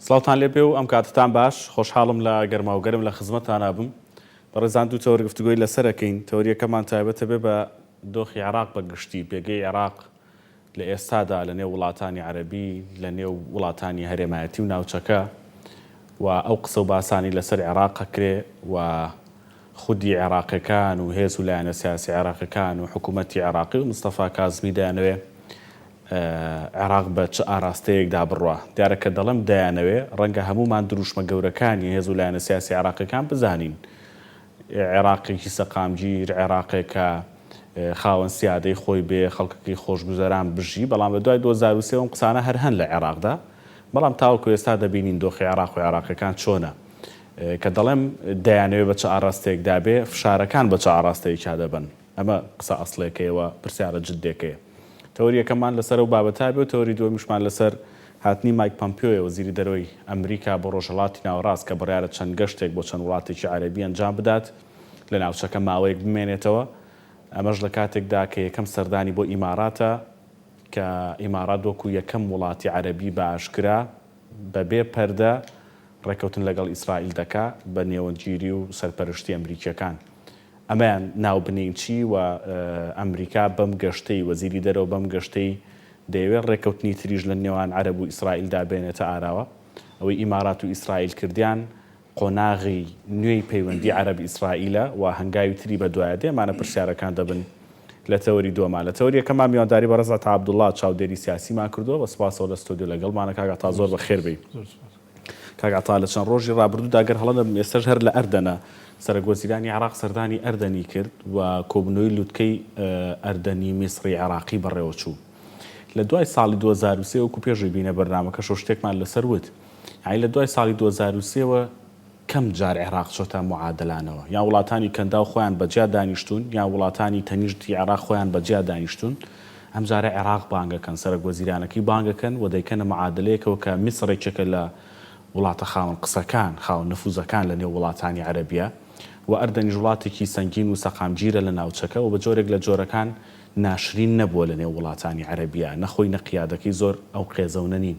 سڵاوتان لێ پێ و ئەم کاتتان باش خۆشحاڵم لە گەرماوگەرم لە خزمەتان نابم بەڕێزان دوو تەوەری گفتوگۆی لەسەرەکەین تەوریەکەمان تایبەتە بێ بە دۆخی عێراق بەگشتی پێگەی عێراق لە ئێستادا لە نێو وڵاتانی عەرەبی لە نێو وڵاتانی هەرێمایەتی و ناوچەکە و ئەو قسە و باسانی لەسەر عێراق ئەکرێ و خودی عێراقیەکان و هێز و لایەنە سیاسی عێراقیەکان و حکوومەتی عێراقی و مستەفا کازمی دەیانەوێ عێراق بە چ ئاراستەیەکدا بڕوە دیارە کە دەڵم دەیانەوێ ڕەنگە هەمومان دروشمە گەورەکانی هێز و لایەنە سیاسی عێراقیەکان بزانین عێراقێکی سەقامگیر عێراقێکە خاوەن سیادەی خۆی بێ خەڵکەکەی خۆشگوزەران بژی بەڵام لە دوای 2023 ئەم قسانە هەر هەن لە عێراقدا بەڵام تاوەکو ئێستا دەبینین دۆخی عێراق و عێراقیەکان چۆنە کە دەڵێم دەیانەوێ بە چ ئاراستەیەکدا بێ فشارەکان بە چ ئاراستەیەکا دەبن ئەمە قسە ئەسڵێکەوە پرسیارە جدێکەیە تەوریەکەمان لەسەر و بابەتا بێ و تەوری دووەمیشمان لەسەر هاتنی مایک پۆمپیۆ وەزیری دەرەوەی ئەمریکا بۆ ڕۆژهەڵاتی ناوەڕاست کە بڕیارە چەند گەشتێک بۆ چەند وڵاتێکی عەرەبی ئەنجام بدات لە ناوچەکە ماوەیەک بمێنێتەوە ئەمەش لە کاتێکدا کە یەکەم سەردانی بۆ ئیماراتە کە ئیمارات وەکو یەکەم وڵاتی عەرەبی بە ئاشکرا بەبێ پەردە ڕێکەوتن لەگەڵ ئیسرائیل دەکا بە نێوەنگیری و سەرپەرشتی ئەمریکیەکان ئەمەیان ناوبنێنچی و ئەمریکا بەم گەشتەی وەزیری دەرەوە بەم گەشتەی دەیەوێت ڕێکەوتنی تریژ لە نێوان عەرەب و ئیسرائیلدا بێنێتە ئاراوە ئەوەی ئیمارات و ئیسرائیل کردیان قۆناغی نوێی پەیوەندی عەرەب ئیسرائیلە و هەنگاوی تری بە دوایە دێمانە پرسیارەکان دەبن لە تەوری دووەمان لە تەوریەکەمان میوانداری بە ڕەزا عەبدوڵڵا چاودێری سیاسیمان کردووە بە سوپاسەوە لە ستۆدیۆ لەگەڵمانە کاگا تا زۆر بەخێر بێی کاگا تا لە چەند ڕۆژی ڕابردوودا گەر هەڵەدەم ئێستاش هەر لە ئەردەنە سەرۆکوەزیرانی عێراق سەردانی ئەردەنی کرد و کۆبنەوەی لووتکەی ئەردەنی میسری عێراقی بەڕێوە چوو لە دوای ساڵی 2023 وەکو پێشووی بینە بەرنامەکە شتێکمان لەسەر وت یعنی لە دوای ساڵی 2023ەوە کەم جار عێراق چۆتە معادلانەوە یان وڵاتانی کەندا و خۆیان بەجیا دانیشتون یان وڵاتانی تەنیشتی عێراق خۆیان بەجیا دانیشتون ئەم جارە عێراق بانگەکەن سەرۆکوەزیرانەکەی بانگەکەن و دەیکەنە معادلەیەکەوە کە میسڕێکێکە لە وڵاتە خاوەن قسەکان خاوەن نفوزەکان لە نێو وڵاتانی عەرەبیە و ئەردەنیش وڵاتێکی سەنگین و سەقامگیرە لە ناوچەکە و بە جۆرێک لە جۆرەکان ناشرین نەبووە لە نێو وڵاتانی عەرەبیە نەخۆی نەقیادەکەی زۆر ئەو قێزەونە نین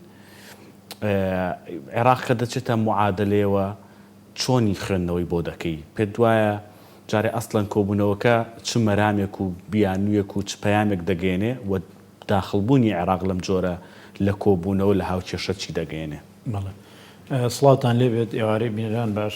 عێراق کە دەچێتە معادلەیەوە چۆنی خوێندنەوەی بۆ دەکەی پێت دوایە جارێ ئەسڵەن کۆبوونەوەکە چ مەرامێک و بیانوویەک و چ پەیامێک دەگەێنێ و داخڵبوونی عێراق لەم جۆرە لە کۆبوونەوە لە هاوکێشە چی دەگەێنێ سڵاوتان لێبێت ئێوارەی بینەران باش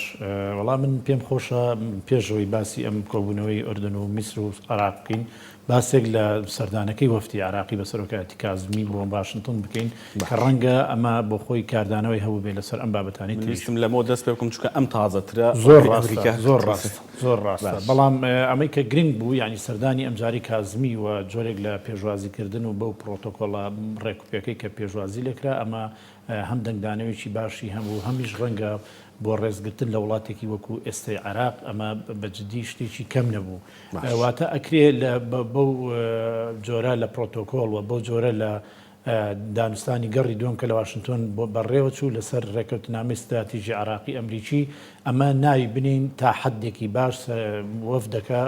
وەڵام من پێم خۆشە پێشەوەی باسی ئەم کۆبوونەوەی ئوردن و میسر و عێراق بکەین باسێک لە سەردانەکەی وەفتی عێراقی بە سەرۆکایەتی کازمی بۆ واشنگتن بکەین کە ڕەنگە ئەمە بۆ خۆی کاردانەوەی هەبوو بێ لەسەر ئەم بابەتانی ویستم لەمەوە دەست پێ بکەم چونکە ئەم تازەترە زۆر ڕاستە بەڵام ئەمەی کە گرنگ بوو ینی سەردانی ئەمجاری کازمی و جۆرێک لە پێشوازیکردن و بەو پرۆتۆکۆڵە ڕێکوپێکەی کە پێشوازی لێکرا ئەمە هەم دەنگدانەوەیکی باشی هەموو هەمیش ڕەنگە بۆ ڕێزگرتن لە وڵاتێکی وەکو ئێستای عێراق ئەمە بەجددی شتێکی کەم نەبوو واتە ئەکرێ بەو جۆرە لە پرۆتۆکۆڵ و بەو جۆرە لە دانوستانی گەڕی دوم کە لە واشنگتن بۆ بەڕێوە چوو لەسەر ڕێکەوتنامەی استراتیژی عێراقی ئەمریکی ئەمە ناوی بنین تا حەدێکی باش وەفدەکە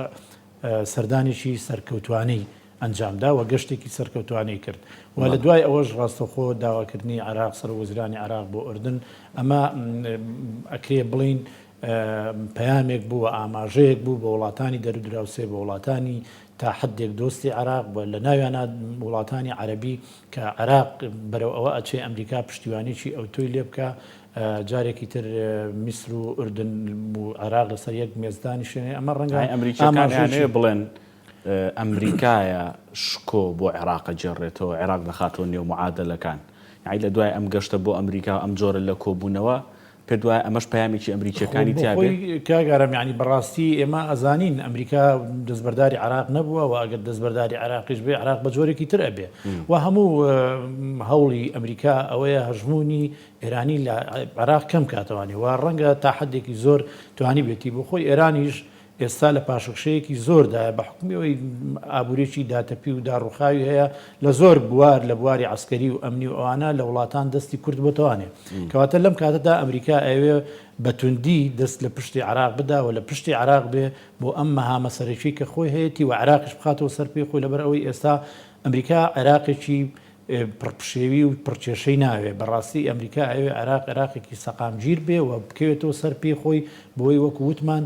سەردانێکی سەرکەوتوانەی ئەنجامدا و گەشتێکی سەرکەوتوانەی کرد و لە دوای ئەوەش ڕاستەخۆ داواکردنی عێراق سەرۆکوەزیرانی عێراق بۆ ئوردن ئەمە ئەکرێ بڵین پەیامێک بوو و ئاماژەیەک بوو بە وڵاتانی دەرودراوسێ بە وڵاتانی تا حدێک دۆستی عێراق لە ناویانە وڵاتانی عەرەبی کە عێراق بەرەو ئەوە ئەچێ ئەمریکا پشتیوانێکی ئەو تۆی لێ بکە جارێکی تر میسر و ئوردن و عێراق لەسەر یەک مێزدانی شوێنێ ئەمە ڕەنگە ئەمریکیەکانیانەیە بڵێن ئەمریکایە شکۆ بۆ عێراق جێڕێتەوە عێراق دەخاتەوە نێو معادلەکان یعنی لە دوای ئەم گەشتە بۆ ئەمریکا ئەم جۆرە لە کۆبوونەوە پێ دوای ئەمەش پەیامێکی ئەمریکیەکانی تیاابێ کاگەرم ینی بەڕاستی ئێمە ئەزانین ئەمریکا دەستبەرداری عێراق نەبووە و ئەگەر دەستبەرداری عێراقیش بێ عێراق بە جۆرێکی تر ئەبێ و هەموو هەوڵی ئەمریکا ئەوەیە هەژمونی ئێرانی لە عێراق کەم کاتەوانی و ڕەنگە تا حدێکی زۆر توانی بێتی بۆ خۆی ئێرانیش ئێستا لە پاشەکشەیەکی زۆردایە بە حکومیەوەی ئابوورێکی داتەپی و داڕوخاوی هەیە لە زۆر بوار لە بواری عسکەری و ئەمنی و ئەوانە لە وڵاتان دەستی کورد بۆتوانێ کەواتە لەم کاتەدا ئەمریکا ئەوێ بەتوندی دەست لە پشتی عێراق بدا و لە پشتی عێراق بێ بۆ ئەم مەهامە سەرەکی کە خۆی هەیەی و عێراقش بخاتەوە سەر پێی خۆی لەبەر ئەوەی ئێستا ئەمریکا عێراقێکی پڕپشێوی و پڕکێشەی ناوێ بەڕاستی ئەمریکا ئەوێ عێراقێکی سەقامگیر بێ و بکەوێتەوە سەر پێی خۆی بۆی وەکو وتمان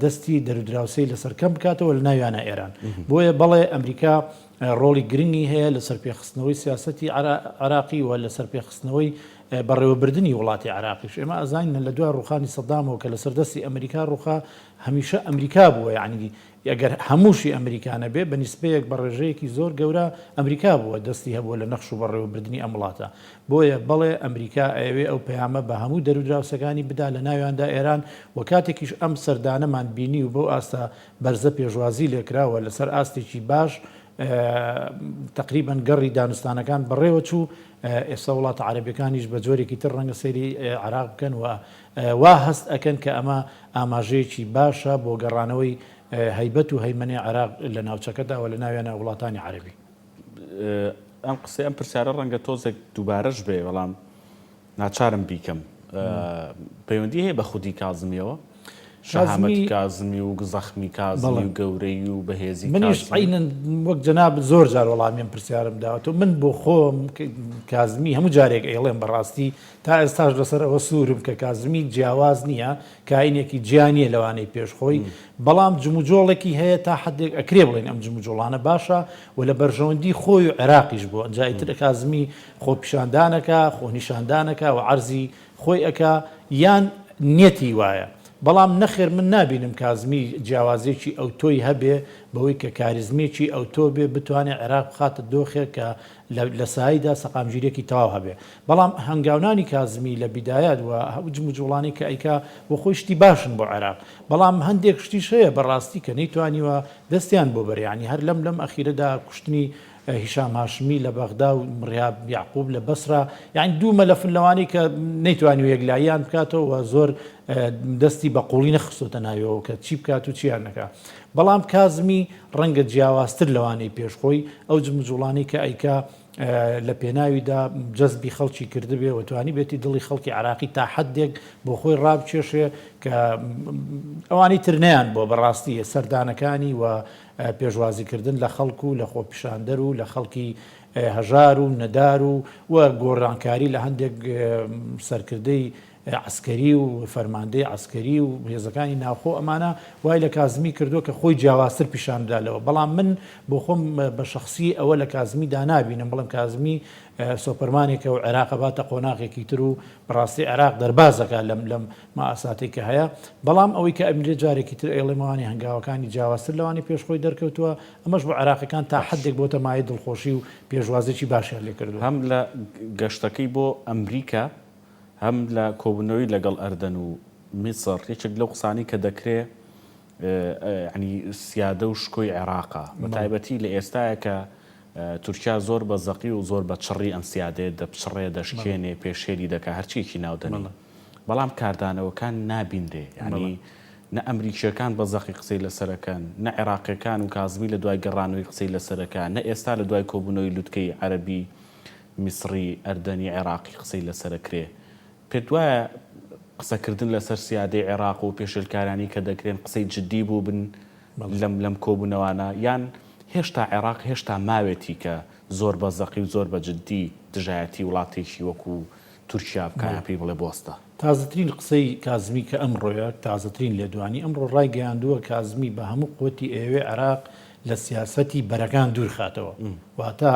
دەستی دەرودراوسەی لەسەر کەم بکاتەوە لە ناویانە ئێران بۆیە بەڵێ ئەمریکا ڕۆڵی گرنگی هەیە لەسەر پێخستنەوەی سیاسەتی عراقی و لەسەر پێخستنەوەی بەڕێوەبردننی وڵاتی عراقیش ئێمە ئەزانین لە دوای ڕوخانی سەدامەوە کە لە سەردەستی ئەمریکا ڕوخا هەمیشە ئەمریکا بووە یعنی ئەگەر هەمووشی ئەمریکانە بێ بە نیسبەیەک بە ڕێژەیەکی زۆر گەورە ئەمریکا بووە دەستی هەبووە لە نەخش و بەڕێوەبردننی ئەم وڵاتە بۆیە بەڵێ ئەمریکا ئەوێ ئەو پەیامە بە هەموو دەرودراوسەکانی بدا لە ناویاندا ئێران و کاتێکیش ئەم سەردانەمان بینی و بۆ ئاستا بەرزە پێشوازی لێکراوە لەسەر ئاستێکی باش تقریبا گەڕی دانوستانەکان بەڕێوە چوو ئێستا وڵاتە عەرەبیەکانیش بە جۆرێکی تر ڕەنگە سەیری عێراق بکەن و وا هەست ئەکەن کە ئەمە ئاماژەیەکی باشە بۆ گەڕانەوەی هەیبەت و هەیمەنی عێراق لە ناوچەکەدا و لە ناویانە وڵاتانی عەرەبی ئەم قسەی ئەم پرسیارە ڕەنگە تۆزێک دووبارەش بێ بەڵام ناچارم بیکەم پەیوەندی هەیە بە خودی کازمیەوە شەهامەتی کازمی و زەخمی کازمی و گەورەی و بەهێزی منیش عینەن وەک جەناب زۆر جار وەڵامیان پرسیارم داوەتەوە من بۆ خۆم کازمی هەموو جارێک ئێڵێم بەڕاستی تا ئێستاش لەسەر ئەوە سوورم کە کازمی جیاواز نییە کاینێکی جیانیە لەوانەی پێشخۆی بەڵام جموجۆڵێکی هەیە تا حدێک ئەکرێ بڵێن ئەم جموجۆڵانە باشە و لە بەرژەوەندی خۆی و عێراقیش بووە جایتر کازمی خۆپیشاندانەکە خۆنیشاندانەکە و عەرزی خۆی ئەکا یان نیەتی وایە بەڵام نەخێر من نابینم کازمی جیاوازێکی ئەوتۆی هەبێ بەوەی کە کاریزمێکی ئەوتۆ بێ بتوانێت عێراق بخاتە دۆخێک کە لە سایدا سەقامگیرێکی تەواو هەبێ بەڵام هەنگاونانی کازمی لە بیدایەت و جموجوڵانی کە ئەیکا بۆ خۆی شتی باشن بۆ عێراق بەڵام هەندێک شتیش هەیە بەڕاستی کە نەیتوانیوە دەستیان بۆ بەریانی هەر لەم ئەخیرەدا کوشتنی هیشام هاشمی لە بەغدا و مڕیاب یعقوب لە بەسرا یعنی دوومە لە فنلەوانی کە نەیتوانی و یەکلاییان بکاتەوە و زۆر دەستی بە قوڵی نەخستۆتە ناویەوە کە چی بکات و چیان نەکات بەڵام کازمی ڕەنگە جیاوازتر لەوانەی پێشخۆی ئەو جموجوڵانی کە ئەیکا لە پێناویدا جەزبی خەڵکی کردبێ و توانی بێتی دڵی خەڵکی عراقی تا حدێک بۆ خۆی ڕابکێشێ کە ئەوانی ترنیان بۆ بەڕاستی سەردانەکانی و پێشوازیکردن لە خەڵکو و لە خۆپیشاندەر و لە خەڵکی هەژار و نەدار و گۆڕانکاری لە هەندێک سەرکردەی عسکەری و فەرماندەی عسکەری و هێزەکانی ناوخۆ ئەمانە وای لە کازمی کردو کە خۆی جیاوازتر پیشاندالەوە بەڵام من بۆ خۆم بە شخصی ئەوە لە کازمیدا نابینم بەڵام کازمی سۆپەرمانێکە و عێراق باتە قۆناغێکی تر و بەڕاستی عێراق دەربازەکە لەم مائاساتی کە هەیە بەڵام ئەوەی کە ئەمرێ جارێکی تر ئێڵێمەوانی هەنگاوەکانی جیاوازتر لەوانی پێشخۆی دەرکەوتووە ئەمەش بۆ عێراقیەکان تا حدێک بۆتە مای دڵخۆشی و پێشوازێکی باشیان لێ کردو هەم لە گەشتەکەی بۆ ئەمریکا هەم لە کۆبوونەوەی لەگەڵ ئەردەن و میسر یەکێک لەو قسانی کە دەکرێ ینی سیادە و شکۆی عێراقا بە تایبەتی لە ئێستایە کە تورکیا زۆر بە زەقی و زۆر بە چڕی ئەم سیادێت دەپچڕێ دەشکێنێ پێشێری دەکا هەرچیەکی ناودەنی بەڵام کاردانەوەکان نابیندێ ینی نە ئەمریکیەکان بە زەقی قسەی لەسەرەکەن نە عێراقیەکان و کازمی لە دوای گەڕانەوەی قسەی لەسەرەکە نە ئێستا لە دوای کۆبوونەوەی لوتکەی عەرەبی میسری ئەردەنی عێراقی قسەی لەسەرەکرێ پێت وایە قسەکردن لەسەر سیادەی عێراق و پێشلکارانی کە دەکرێن قسەی جددی بوو بن لەم کۆبوونەوانە یان هێشتا عێراق هێشتا ماوێتی کە زۆر بە زەقی و زۆر بە جددی دژایەتی وڵاتێکی وەکو تورکیا بکایە پێی بڵێ بۆستە تازەترین قسەی کازمی کە ئەمڕۆیە تازەترین لێدوانی ئەمڕۆ ڕایگەیاندووە کازمی بە هەموو قوتی ئێوێ عێراق لە سیاسەتی بەرەکان دوور خاتەوە واتە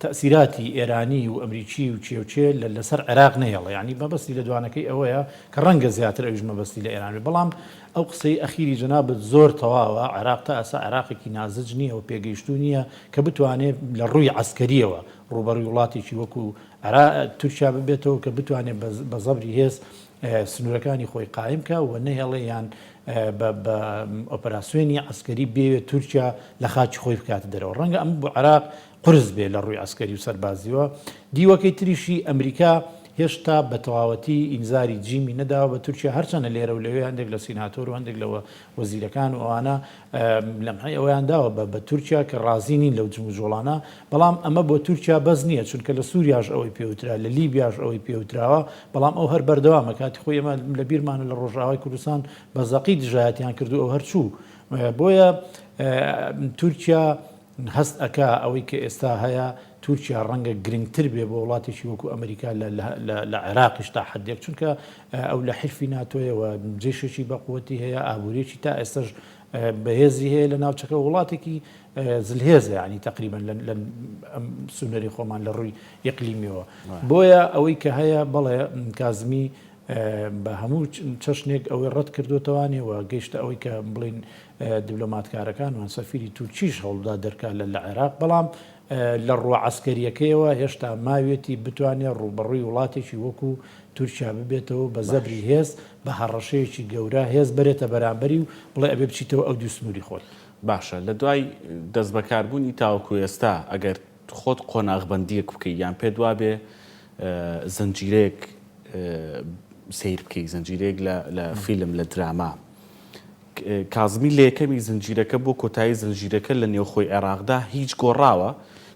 تەسیراتی ئێرانی و ئەمریکی و چێوچێ لەسەر عێراق نەیەڵە ینی بەبستی لە دوانەکەی ئەوەیە کە ڕەنگە زیاتر ئەویش مەبەستی لە ئێرانی بەڵام ئەو قسەی ئەخیری جەنابەت زۆر تەواوە عێراق تا ئەسا عێراقێکی نازج نییە و پێگەیشتوو نییە کە بتوانێت لە ڕووی عەسکەریەوە ڕوبەڕووی وڵاتێکی وەکو تورکیا ببێتەوە کە بتوانێت بە زەبری هێز سنوورەکانی خۆی قایم کە و نەهێڵێ یان بە ئۆپەراسیۆنی عەسکەری بێوێت تورکیا لە خاچی خۆی بکاتە دەرەوە ڕەنگە ئەم بۆ عێراق قرس بێ لە ڕووی عسکەری و سەربازیەوە دیوەکەی تریشی ئەمریکا هێشتا بە تەواوەتی ئینزاری جیمی نەداوە بە تورکیا هەرچەنە لێرە و لەوێ هەندێک لە سیناتۆر و هەندێک لەوە وەزیرەکان و ئەوانە لەمحی ئەویان داوە بە تورکیا کە ڕازی نین لەو جموجۆڵانە بەڵام ئەمە بۆ تورکیا بەز نییە چونکە لە سووریاش ئەوەی پێوترا لە لیبیاش ئەوەی پێوتراوە بەڵام ئەو هەر بەردەوامە کاتی خۆی ئەمە لە بیرمانە لە ڕۆژاوای کوردستان بە زەقی دژایەتیان کردو ئەو هەرچوو بۆیە تورکیا هەست ئەکا ئەوەی کە ئێستا هەیە تورکیا ڕەنگە گرنگتر بێ بۆ وڵاتێکی وەکو ئەمریکا لە عێراقیش تا حدێک چونکە ئەو لە حیلفی ناتۆیەوە جێشێکی بەقوەتی هەیە ئابوورێکی تا ئێستش بەهێزی هەیە لە ناوچەکە وڵاتێکی زلهێزە ینی تقریبا لە سونەری خۆمان لە ڕووی یەقلیمیەوە بۆیە ئەوەی کە هەیە بەڵێ کازمی بە هەموو چەشنێک ئەوەی ڕەت کردوتەوانێ و گەیشتە ئەوەی کە بڵین دیبلۆماتکارەکان وان سەفیری تورکیش هەوڵدا دەرکات لە عێراق بەڵام لە ڕوە عەسکەریەکەیەوە هێشتا ماوێتی بتوانێت ڕوبەڕووی وڵاتێکی وەکو تورکیا ببێتەوە بە زەبری هێز بە هەڕەشەیەکی گەورە هێز بێتە بەرامبەری و بڵێ ئەبێ بچیتەوە ئەو دوو سنووری خۆت باشە لە دوای دەست بەکاربوونی تاوەکو ئێستا ئەگەر خۆت قۆناغبەندیەک بکەی یان پێ دوا بێ زەنجیرەیەک سیر بکەی زەنجیرەیەک لە فیلم لە دراما کازمی لە یەکەمی زنجیرەکە بۆ کۆتایی زنجیرەکە لە نێوخۆی عێراقدا هیچ گۆڕاوە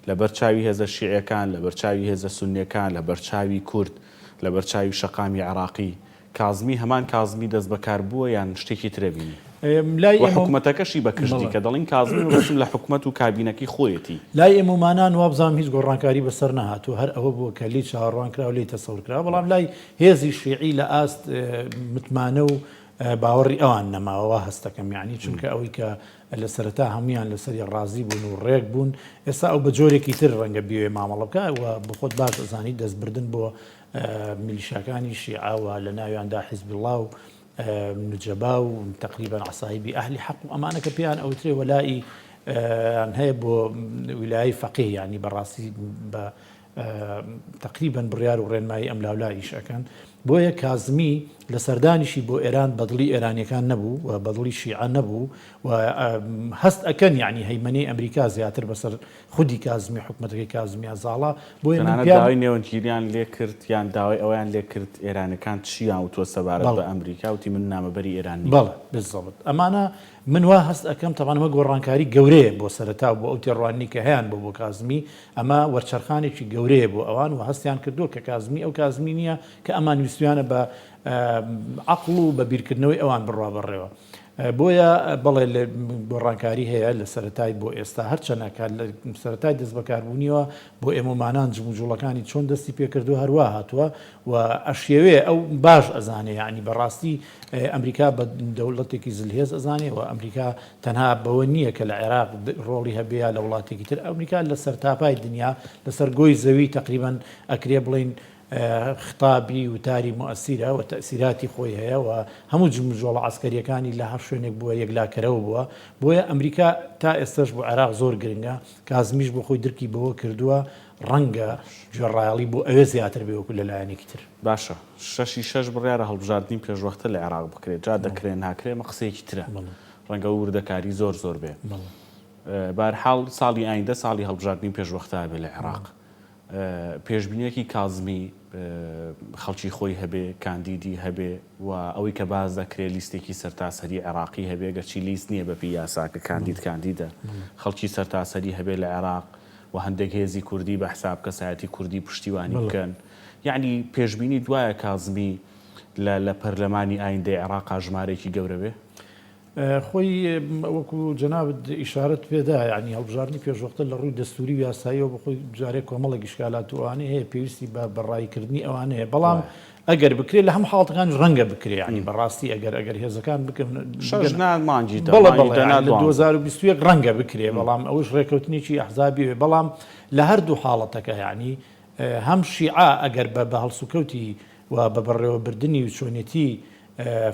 لە بەرچاوی هێزە شیعەکان لە بەرچاوی هێزە سونیەکان لە بەرچاوی کورد لە بەرچاوی شەقامی عێراقی کازمی هەمان کازمی دەست بەکار بووە یان شتێکی ترەبینی حکوومەتەکەشی بەکشتی کە دەڵین کازمی ڕسم لە حکوومەت و کابینەکەی خۆیەتی لای ئێمەمانان وابزانام هیچ گۆڕانکاری بەسەر نەهاتوو هەر ئەوە بووە کە لی چاڕوان کرا و لی تەسەور کرا بەڵام لای هێزی شیعی لە ئاست متمانە و باوەڕی ئەوان نەماوەوە هەستەکەم یعنی چونکە ئەوەی کە لە سەرەتا هەمویان لەسەری ڕازی بوون و ڕێک بوون ئێستا ئەو بە جۆرێکی تر ڕەنگە بیوێ مامەڵە بکە و بخۆت باش ئەزانی دەستبردن بۆ میلیشاکانی شیعاوە لە ناویاندا حیزب الله و نجەبا و تقریبا عسایبی ئەهلی حەق و ئەمانە کە پێیان ئەوترێ وەلایی هەیە بۆ ویلایی فەقیه یعنی بەڕاستی بە تقریبا بڕیار و ڕێنمایی ئەم لاولاییش ئەکەن بۆیە کازمی لە سەردانیشی بۆ ئێران بەدڵی ئێرانیەکان نەبوو و بەدڵی شیعە نەبوو و هەست ئەکەن یعنی هەیمەنەی ئەمریکا زیاتر بەسەر خودی کازمی حکومەتەکەی کازمی ئازاڵە بۆیە داوای نێوەنگیریان لێ کرد یان داوای ئەویان لێ کرد ئێرانەکان چیان وتوە سەبارەت بە ئەمریکا وتی من نامەبەری ئێرانی بەڵێ بزڵت ئەمانە من وا هەست ئەەکەم تەوانەمە گۆڕانکاری گەورەیە بۆ سەرەتا بۆ ئەو تێڕوانی کە هەیەیان بۆ کازمی ئەمە وەرچەرخانێکی گەورەیە بۆ ئەوان و هەستیان کردو کە کازمی ئەو کازمی نییە کە ئەمان ویستویانە بە عەقڵ و بە بیرکردنەوەی ئەوان بڕوا بەڕێوە بۆیە بەڵێ لە گۆڕانکاری هەیە لە سەرەتای بۆ ئێستا هەرچەنەکات لە سەرەتای دەست بەکاربوونیەوە بۆ ئێمەمانان جموجوڵەکانی چۆن دەستی پێکردو هەروە هاتووە و ئەشێوێ ئەو باش ئەزانێ یعنی بەڕاستی ئەمریکا بە دەوڵەتێکی زلهێز ئەزانێ و ئەمریکا تەنها بەوە نییە کە لە عێراق ڕۆڵی هەبێ لە وڵاتێکی تر ئەمریکا لە سەرتاپای دنیا لەسەر گۆی زەوی تقریبا ئەکرێ بڵین خطابی وتاری مؤثیرە و تەسیراتی خۆی هەیە و هەموو جمجۆڵە عسکەریەکانی لە هەر شوێنێک بووە یەکلاکەرەوە بووە بۆیە ئەمریکا تا ئێستش بۆ عێراق زۆر گرنگە کازمیش بۆ خۆی درکی بەوە کردووە ڕەنگە گوێڕایەڵی بۆ ئەوێ زیاتر بێوەکو لەلایەنێکی تر باشە 6 بڕیارە هەڵبژاردننی پێشوەختە لە عێراق بکرێت جا دەکرێن ناکرێ مە قسەیەکی ترە ڕەنگە وردەکاری زۆر بێ بەرحاڵ ساڵی ئایندە ساڵی هەڵبژاردننی پێشوەختە بێ لە عێراق پێشبینیەکی کازمی خەڵکی خۆی هەبێ کاندیدی هەبێ و ئەوەی کە باز دەکرێت لیستێکی سەرتاسەری عێراقی هەبێ گەرچی لیست نییە بەپی یاساکە کاندیدە خەڵکی سەرتاسەری هەبێ لە عێراق و هەندێک هێزی کوردی بە حساب کەسایەتی کوردی پشتیوانی بکەن یعنی پێشبینی دوایە کازمی لە پەرلەمانی ئایندەی عێراقا ژمارەیەکی گەورە بێ خۆی وەکو جەنابەت ئیشارەت پێدا ینی هەڵبژاردننی پێشوەختە لە ڕووی دەستوری و یاساییەوە بخۆی جارێک کۆمەڵێک گشکالات وانە هەیە پێویستی بە بەڕایکردنی ئەوانە هەیە بەڵام ئەگەر بکرێت لە هەم حاڵەتەکان ڕەنگە بکرێ ینی بەڕاستی ئەگەر هێزەکان بکەن مانجی 2021 ڕەنگە بکرێ بەڵام ئەوش ڕێکەوتنیی ئەحزابی وێ بەڵام لە هەردوو حاڵەتەکە ینی هەم شیعە ئەگەر بە هەڵسوکەوتی و بە بەڕێوەبردننی و چۆنێتی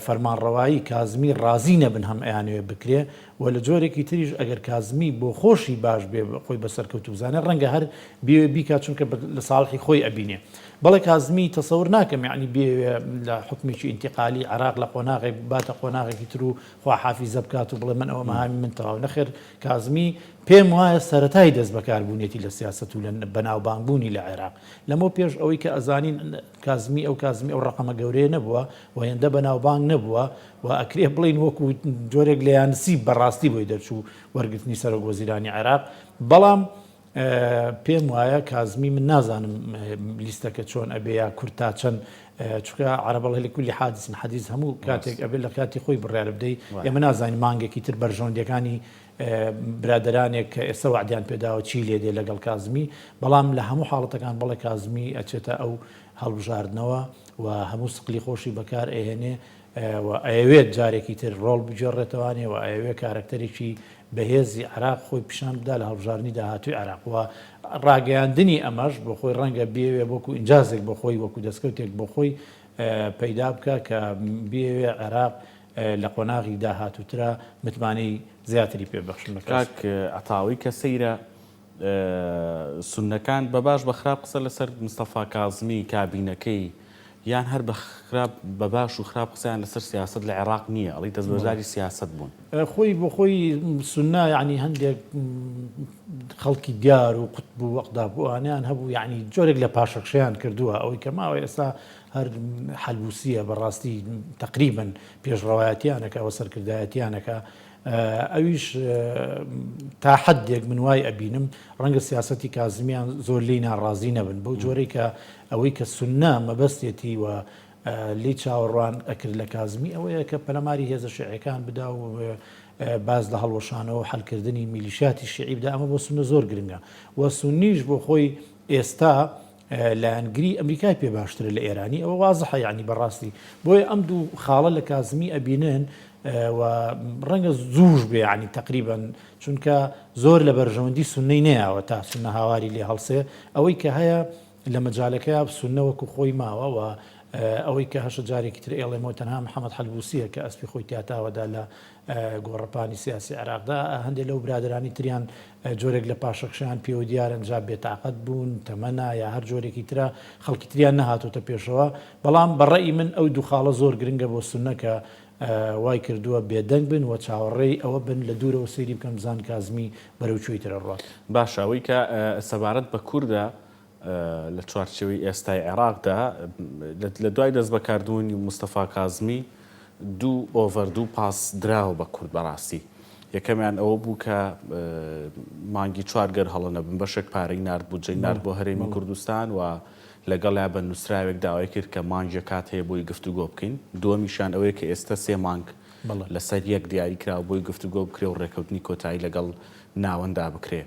فەرمانڕەوایی کازمی ڕازی نەبن هەم ئەیانوێ بکرێ و لە جۆرێکی تریش ئەگەر کازمی بۆ خۆشی باش بێ خۆی بەسەرکەوت بزانێ ڕەنگە هەر بێ بیکات چونکە لە ساڵحی خۆی ئەبینێ بەڵێ کازمی تەسەور ناکەم یعنی بێ لە حکمێکی ئینتیقالی عێراق لە قۆناغێک باتە قۆناغێکی تر و خوا حافیزە بکات و بڵێ من ئەوە مەهامی من تەواو نەخێر کازمی پێم وایە سەرەتای دەست بەکاربوونێتی لە سیاسەت و لە بەناوبانگبوونی لە عێراق لەمە پێش ئەوەی کە ئەزانین کازمی ئەو ڕقەمە گەورەیە نەبووە و هێندە بەناوبانگ نەبووە و ئەکرێ بڵین وەکو جۆرێک لە یانسی بەڕاستی بۆی دەرچوو وەرگرتنی سەرۆک وەزیرانی عێراق بەڵام پێم وایە کازمی من نازانم لیستەکە چۆن ئەبێ یا کورتا چەند چونکە عربڵ هەلی کولی حادث حەدیث هەموو کاتێک ئەبێت لە کاتی خۆی بڕیارە بدەیت ئێمە نازانین مانگێکی تر بەرژەوەندەکانی برادرانێک کە ئێستا وعدیان پێداوە چی لێ دێ لەگەڵ کازمی بەڵام لە هەموو حاڵەتەکان بەڵێ کازمی ئەچێتە ئەو هەڵبژاردنەوە و هەموو سقلی خۆشی بەکار ئەهێنێ و ئەوێت جارێکی تر ڕۆڵ بجێڕێتەوانێ و ئەوێ کارکتەرێکی بەهێزی عراق خۆی پیشان بدا لە هەڵبژاردننی داهاتوی عراق و ڕاگەیاندنی ئەمەش بۆ خۆی ڕەنگە بێوێ بۆکو ئینجازێک بۆ خۆی وەکو دەستکەوتێک بۆ خۆی پەیدا بکە کە بێوێ عراق لە قۆناغی داهاتووترا متمانەی زیاتری پێبەخشن کاک عەتاوی کە سەیرە سوننەکان بەباش بە خراپ قسە لەسەر مستەفا کازمی کابینەکەی یان هەر بە باش و خراپ قسەیان لەسەر سیاست لە عێراق نییە ئەڵی دەستبەرداری سیاست بوون خۆی بۆ خۆی سوننا یعنی هەندێک خەڵکی دیار و قوتب و وەقدا بووانیان هەبوو یعنی جۆرێک لە پاشەخشیان کردووە ئەوەی کە ماوەی ئێستا هەر حەلبوسیە بەڕاستی تقریبن پێشڕەوایەتیانەکە و سەرکردایەتیانەکە ئەویش تا حدێک من وای ئەبینم ڕەنگە سیاسەتی کازمیان زۆر لی ناڕازی نەبن بەو جۆرەی کە ئەوەی کە سوننا مەبەستێتی و لی چاوەڕوان ئەکرد لە کازمی ئەوەیە کە پەلەماری هێزە شیعەکان بدا و باز لە هەڵوەشانەوە و حەلکردنی میلیشیاتی شیعی بدا ئەمە بۆ سونە زۆر گرنگە و سونیش بۆ خۆی ئێستا لایەنگری ئەمریکای پێ باشترە لە ئێرانی ئەوە وازحە یعنی بەڕاستی بۆیە ئەم دوو خاڵە لە کازمی ئەبینن و ڕەنگە زووش بێ ینی تقریبا چونکە زۆر لە بەرژەوەندی سونەی نەیەوە تا سونە هاواری لێ هەڵسێ ئەوەی کە هەیە لە مەجالەکەی سونە وەکو خۆی ماوە و ئەوەی کە هەشە جارێکی تر ئێڵێمەوە تەنها محەممەد حەلبوسیە کە ئەسپی خۆی تیاتاوەدا لە گۆڕەپانی سیاسی عراقدا هەندێک لەو برادرانی تریان جۆرێک لە پاشەخشیان پێوە دیارن جا بێتاقەت بوون تەمەنا یا هەر جۆرێکی ترە خەڵکی تریان نەهاتۆتە پێشەوە بەڵام بەڕێی من ئەو دوو خاڵە زۆر گرنگە بۆ سونەکە وای کردووە بێدەنگ بن و چاوەڕێی ئەوە بن لە دوورەوە سەیری بکەم زان کازمی بەرەوچووی ترە ڕات باش ئەوەی کە سەبارەت بە کووردە لە چوارچەوەی ئێستای عێراقدا لە دوای دەست بەکاردوونی مستەفا کازمی دوو ئۆڤەردوو پاس دراوە بە کورد بەڕاستی یەکەمیان ئەوە بوو کە مانگی چوارگەر هەڵە نەبن بەشێک پارەی نارد بودجەی نارد بۆ هەرێمی کوردستان و لەگەڵیا بە نووسراوێک داوای کرد کە مانگیە کات هەیە بۆی گفتوگۆ بکەین دووەمیشان ئەوەیە کە ئێستا 3 مانگ لەسەر یەک دیاری کرا بۆی گفتوگۆ بکرێ و ڕێکەوتنی کۆتایی لەگەڵ ناوەندا بکرێ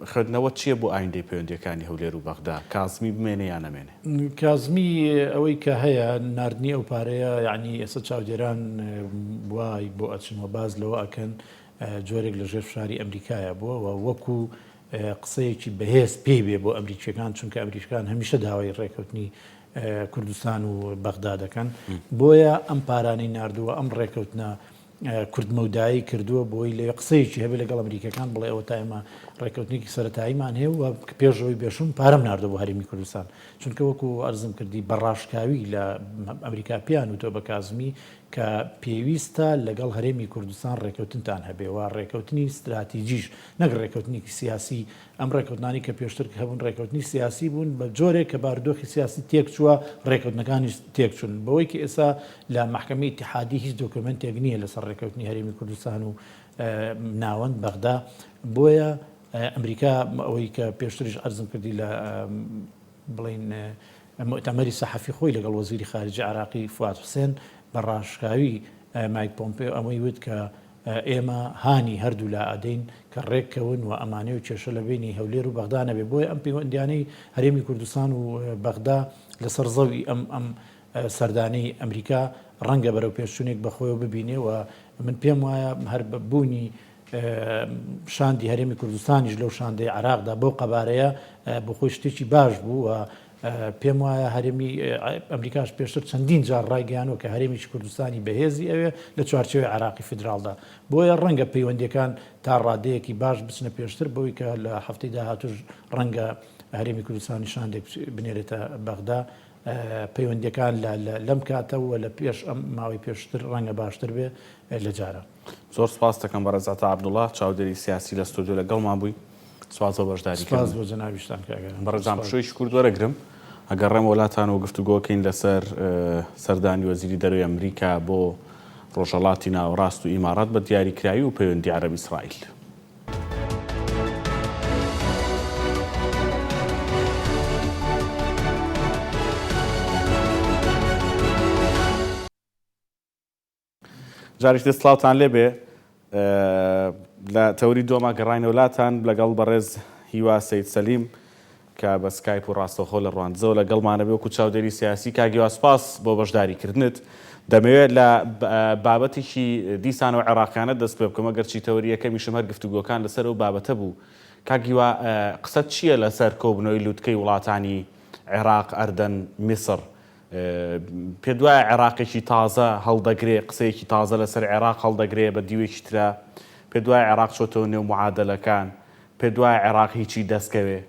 خوێندنەوە چییە بۆ ئایندەی پەیوەندیەکانی هەولێر و بەغدا کازمی بمێنێ یان نەمێنێ کازمی ئەوەی کە هەیە نردنی ئەو پارەیە یعنی ئێستا چاودێران وای بۆ ئەچنەوە باز لەوە ئەکەن جۆرێک لە ژێر شاری ئەمریکایە بووە و وەکو قسەیەکی بەهێز پێی بێ بۆ ئەمریکیەکان چونکە ئەمریکان هەمیشە داوای ڕێکەوتنی کوردستان و بەغدا دەکەن بۆیە ئەم پارانەی نردووە ئەم ڕێکەوتنە کوردمەودایی کردووە بۆی لێ قسەیەکی هەبێت لەگەڵ ئەمریکەکان بڵێ ئەوە تا ئێمە ڕێکەوتنێکی سەرەتاییمان هەیە و پێشەوەی بێشم پارەم نردە بۆ هەرێمی کوردستان چونکە وەکو ئەرزم کردی بەڕاشکاوی لە ئەمریکا پیان و تۆ بە کازمی کە پێویستە لەگەڵ هەرێمی کوردستان ڕێکەوتنتان هەبێ و ڕێکەوتنی استراتیژیش نەک ڕێکەوتنێکی سیاسی ئەم ڕێکەوتنانی کە پێشتر هەبوون ڕێکەوتنی سیاسی بوون بە جۆرێک کە باردۆخی سیاسی تێک چووە ڕێکەوتنەکانی تێک چوون بەوەی کە ئێستا لە محکەمەی اتحادی هیچ دۆکمنتێک نییە لەسەر ڕێکەوتنی هەرێمی کوردستان و ناوەند بەغدا بۆیە ئەمریکا ئەوەی کە پێشتریش ئەرزم کردی لە بڵین مؤتەمەری سەحەفی خۆی لەگەڵ وەزیری خارجی عراقی فواد حوسێن بەڕاشکاوی مایک پۆمپێ ئەمەی وت کە ئێمە هانی هەردوو لا ئەدەین کە ڕێککەون و ئەمانەی و کێشە لە بینی هەولێر و بەغدا نەبێ بۆیە ئەم پەیوەندیانەی هەرێمی کوردستان و بەغدا لەسەر زەوی ئەم سەردانەی ئەمریکا ڕەنگە بەرەو پێشچوونێک بەخۆیەوە ببینێ و من پێم وایە هەر بوونی شاندی هەرێمی کوردستانیش لەو شاندەی عراقدا بەو قەبارەیە بۆ خۆی شتێکی باش بوو و پێم وایە هەرێمی ئەمریکاش پێشتر چەندین جار ڕایگەیانەوە کە هەرێمیی کوردستانی بەهێزی ئەوێ لە چوارچێوەی عراقی فیدراڵدا بۆیە ڕەنگە پەیوەندیەکان تا ڕادەیەکی باش بچنە پێشتر بەوەی کە لە هەفتەی داهاتوش ڕەنگە هەرێمی کوردستانی شاندێک بنێرێتە بەغدا پەیوەندیەکان لەم کاتەوە لە پێش ئەم ماوەی پێشتر ڕەنگە باشتر بێ لە جارە زۆر سپاس دەکەم بەڕێزات عەبدوڵڵا چاودێری سیاسی لە ستۆدیۆ لەگەڵمان بووی سپاس بۆ بەشداریکردن سپاس بۆ جەنابیشتان کاگەرم بەڕێزان پشۆیشی کورد وەرەگرم ئەگەڕێم وڵاتانەوە گفتوگۆکەین لەسەر سەردانی وەزیری دەرەوەی ئەمریکا بۆ ڕۆژهەڵاتی ناوەڕاست و ئیمارات بە دیاریکراوی و پەیوەندی عەرەب ئیسرائیل جاریش دەستڵاوتان لێبێ لە تەوری دۆما گەڕاینەوەلاتان لەگەڵ بەڕێز هیوا سەید سەلیم کە بە سکایپ و ڕاستەوخۆ لە ڕوانزەوە لەگەڵمانە بێ وەکو چاودێری سیاسی کاگیوا سپاس بۆ بەشداریکردنت. دەمەوێت لە بابەتێکی دیسان و عێراقیانە دەست پێ بکەم ئەگەر چی تەوریەکەمیشم هەر گفتوگۆکان لەسەر و بابەتە بوو. کاگیوا قسەت چییە لەسەر کۆبنەوەی لووتکەی وڵاتانی عێراق، ئەردەن، میسر؟ پێ دوایە عێراقێکی تازە هەڵدەگرێ، قسەیەکی تازە لەسەر عێراق هەڵدەگرێ بە دیوێکی ترە؟ پێ دوایە عێراق چۆتەوە نێو معادلەکان؟ پێ دوایە عێراق هیچی دەستکەوێ؟